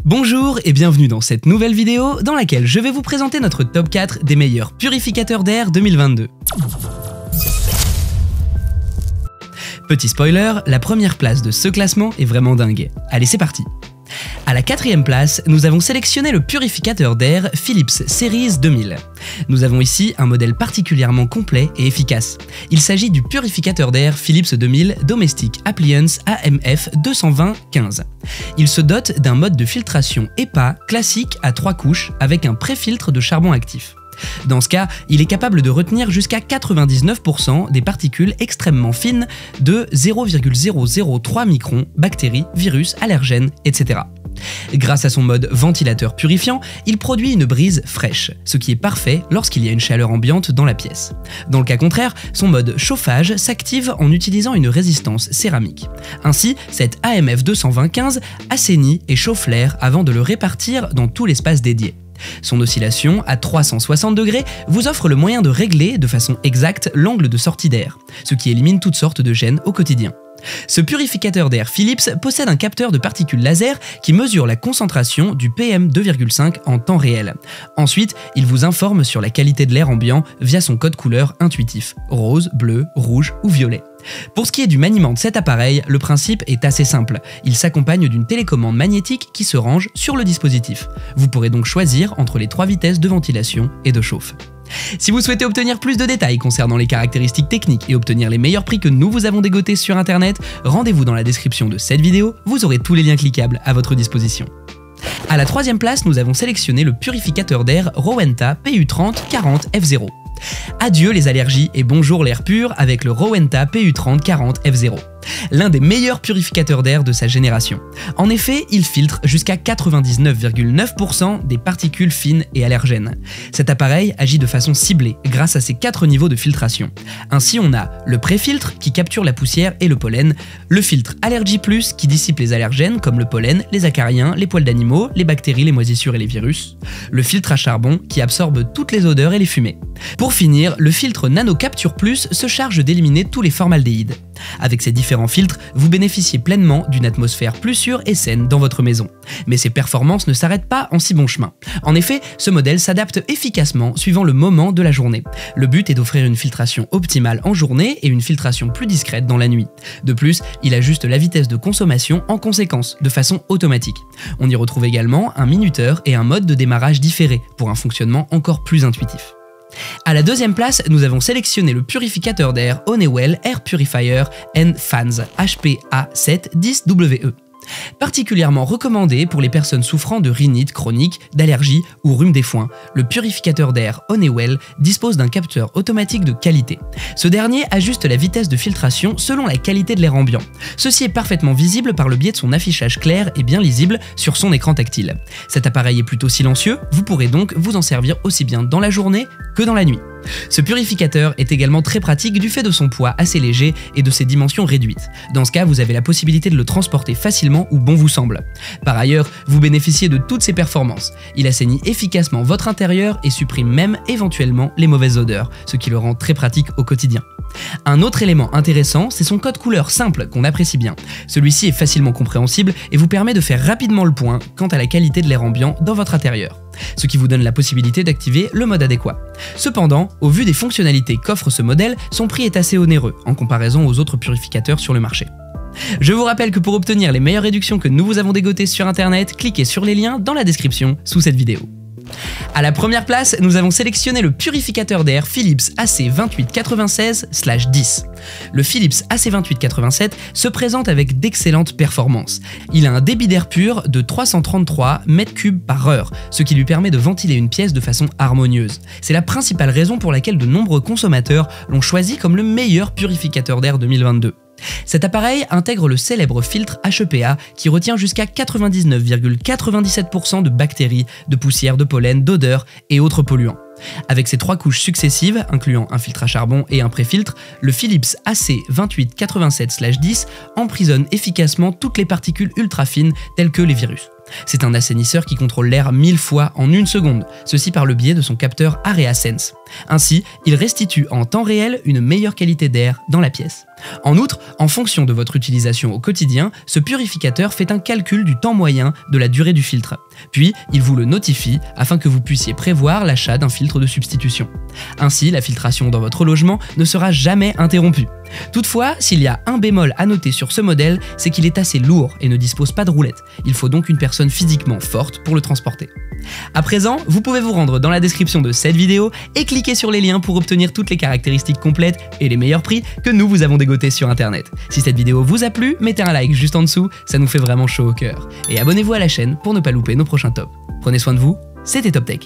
Bonjour et bienvenue dans cette nouvelle vidéo dans laquelle je vais vous présenter notre top 4 des meilleurs purificateurs d'air 2022. Petit spoiler, la première place de ce classement est vraiment dingue. Allez, c'est parti! À la 4e place, nous avons sélectionné le purificateur d'air Philips Series 2000. Nous avons ici un modèle particulièrement complet et efficace. Il s'agit du purificateur d'air Philips 2000 Domestic Appliance AMF 220-15. Il se dote d'un mode de filtration EPA classique à 3 couches avec un pré-filtre de charbon actif. Dans ce cas, il est capable de retenir jusqu'à 99% des particules extrêmement fines de 0,003 microns, bactéries, virus, allergènes, etc. Grâce à son mode ventilateur purifiant, il produit une brise fraîche, ce qui est parfait lorsqu'il y a une chaleur ambiante dans la pièce. Dans le cas contraire, son mode chauffage s'active en utilisant une résistance céramique. Ainsi, cette AMF 220-15 assainit et chauffe l'air avant de le répartir dans tout l'espace dédié. Son oscillation à 360 degrés vous offre le moyen de régler de façon exacte l'angle de sortie d'air, ce qui élimine toutes sortes de gênes au quotidien. Ce purificateur d'air Philips possède un capteur de particules laser qui mesure la concentration du PM2,5 en temps réel. Ensuite, il vous informe sur la qualité de l'air ambiant via son code couleur intuitif, rose, bleu, rouge ou violet. Pour ce qui est du maniement de cet appareil, le principe est assez simple. Il s'accompagne d'une télécommande magnétique qui se range sur le dispositif. Vous pourrez donc choisir entre les 3 vitesses de ventilation et de chauffe. Si vous souhaitez obtenir plus de détails concernant les caractéristiques techniques et obtenir les meilleurs prix que nous vous avons dégotés sur internet, rendez-vous dans la description de cette vidéo, vous aurez tous les liens cliquables à votre disposition. À la 3e place, nous avons sélectionné le purificateur d'air Rowenta PU30-40F0. Adieu les allergies et bonjour l'air pur avec le Rowenta PU30-40F0. L'un des meilleurs purificateurs d'air de sa génération. En effet, il filtre jusqu'à 99,9% des particules fines et allergènes. Cet appareil agit de façon ciblée grâce à ses 4 niveaux de filtration. Ainsi, on a le pré-filtre qui capture la poussière et le pollen, le filtre Allergy Plus qui dissipe les allergènes comme le pollen, les acariens, les poils d'animaux, les bactéries, les moisissures et les virus, le filtre à charbon qui absorbe toutes les odeurs et les fumées. Pour finir, le filtre Nano Capture Plus se charge d'éliminer tous les formaldéhydes. Avec ces différents filtres, vous bénéficiez pleinement d'une atmosphère plus sûre et saine dans votre maison. Mais ses performances ne s'arrêtent pas en si bon chemin. En effet, ce modèle s'adapte efficacement suivant le moment de la journée. Le but est d'offrir une filtration optimale en journée et une filtration plus discrète dans la nuit. De plus, il ajuste la vitesse de consommation en conséquence, de façon automatique. On y retrouve également un minuteur et un mode de démarrage différé pour un fonctionnement encore plus intuitif. À la 2e place, nous avons sélectionné le purificateur d'air Honeywell Air Purifier and Fans HPA710WE. Particulièrement recommandé pour les personnes souffrant de rhinite chronique, d'allergie ou rhume des foins, le purificateur d'air Honeywell dispose d'un capteur automatique de qualité. Ce dernier ajuste la vitesse de filtration selon la qualité de l'air ambiant. Ceci est parfaitement visible par le biais de son affichage clair et bien lisible sur son écran tactile. Cet appareil est plutôt silencieux, vous pourrez donc vous en servir aussi bien dans la journée que dans la nuit. Ce purificateur est également très pratique du fait de son poids assez léger et de ses dimensions réduites. Dans ce cas, vous avez la possibilité de le transporter facilement où bon vous semble. Par ailleurs, vous bénéficiez de toutes ses performances. Il assainit efficacement votre intérieur et supprime même éventuellement les mauvaises odeurs, ce qui le rend très pratique au quotidien. Un autre élément intéressant, c'est son code couleur simple qu'on apprécie bien. Celui-ci est facilement compréhensible et vous permet de faire rapidement le point quant à la qualité de l'air ambiant dans votre intérieur, ce qui vous donne la possibilité d'activer le mode adéquat. Cependant, au vu des fonctionnalités qu'offre ce modèle, son prix est assez onéreux en comparaison aux autres purificateurs sur le marché. Je vous rappelle que pour obtenir les meilleures réductions que nous vous avons dégotées sur internet, cliquez sur les liens dans la description sous cette vidéo. À la 1re place, nous avons sélectionné le purificateur d'air Philips AC2896/10. Le Philips AC2887 se présente avec d'excellentes performances. Il a un débit d'air pur de 333 m3 par heure, ce qui lui permet de ventiler une pièce de façon harmonieuse. C'est la principale raison pour laquelle de nombreux consommateurs l'ont choisi comme le meilleur purificateur d'air 2022. Cet appareil intègre le célèbre filtre HEPA qui retient jusqu'à 99,97% de bactéries, de poussière, de pollen, d'odeurs et autres polluants. Avec ses 3 couches successives, incluant un filtre à charbon et un pré-filtre, le Philips AC2887/10 emprisonne efficacement toutes les particules ultra fines telles que les virus. C'est un assainisseur qui contrôle l'air 1000 fois en 1 seconde, ceci par le biais de son capteur AreaSense. Ainsi, il restitue en temps réel une meilleure qualité d'air dans la pièce. En outre, en fonction de votre utilisation au quotidien, ce purificateur fait un calcul du temps moyen de la durée du filtre. Puis, il vous le notifie afin que vous puissiez prévoir l'achat d'un filtre de substitution. Ainsi, la filtration dans votre logement ne sera jamais interrompue. Toutefois, s'il y a un bémol à noter sur ce modèle, c'est qu'il est assez lourd et ne dispose pas de roulette. Il faut donc une personne physiquement forte pour le transporter. À présent, vous pouvez vous rendre dans la description de cette vidéo et cliquer sur les liens pour obtenir toutes les caractéristiques complètes et les meilleurs prix que nous vous avons dégotés sur internet. Si cette vidéo vous a plu, mettez un like juste en dessous, ça nous fait vraiment chaud au cœur. Et abonnez-vous à la chaîne pour ne pas louper nos prochains tops. Prenez soin de vous, c'était Top Tech.